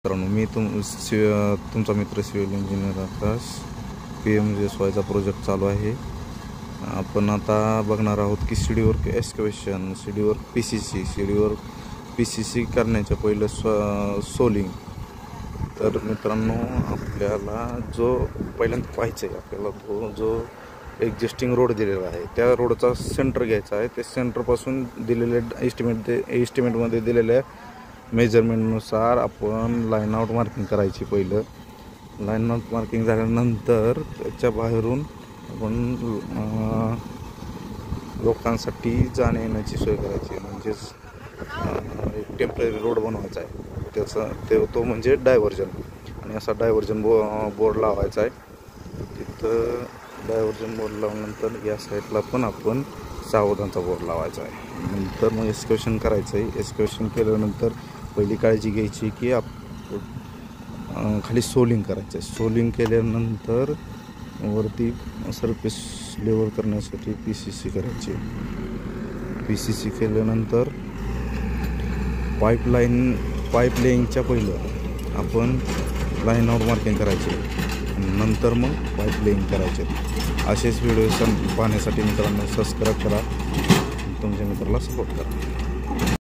मित्रांनो, मी तुमचा मित्र सिव्हिल इंजिनियर आकाश. PMGSYचा प्रोजेक्ट चालू आहे. आपण आता बघणार आहोत की सीडीवर्क एक्सकॅव्हेशन, सीडीवर्क PCC करण्याच्या पहिलं सोलिंग. तर मित्रांनो, आपल्याला जो पहिल्यांदा पाहायचं आहे, आपल्याला जो एक्झिस्टिंग रोड दिलेला आहे त्या रोडचा सेंटर घ्यायचा आहे. त्या सेंटरपासून दिलेले एस्टिमेटमध्ये दिलेल्या मेजरमेंटनुसार आपण लाईन आउट मार्किंग करायची. पहिलं लाईन आउट मार्किंग झाल्यानंतर त्याच्या बाहेरून आपण लोकांसाठी जाण्या येण्याची सोय करायची. म्हणजेच एक टेम्पररी रोड बनवायचा आहे. तो म्हणजे डायव्हर्जन. आणि असा डायव्हर्जन बोर्ड लावायचा आहे. तिथं डायव्हर्जन बोर्ड लावल्यानंतर या साईडला पण आपण सावधानचा बोर्ड लावायचा आहे. नंतर मग एक्सकॅव्हेशन करायचं आहे. एक्सकॅव्हेशन केल्यानंतर पहिली काळजी घ्यायची की खाली सोलिंग करायचं आहे. सोलिंग केल्यानंतर वरती सरफेस लेवल करण्यासाठी PCC करायची. PCC केल्यानंतर पाईप लेईंगच्या पहिलं आपण लाईन आउट मार्किंग करायचे. नंतर मग पाईप लेईंग करायचे. असेच व्हिडिओ पाहण्यासाठी मित्रांनो सबस्क्राईब करा. तुमच्या मित्राला सपोर्ट करा.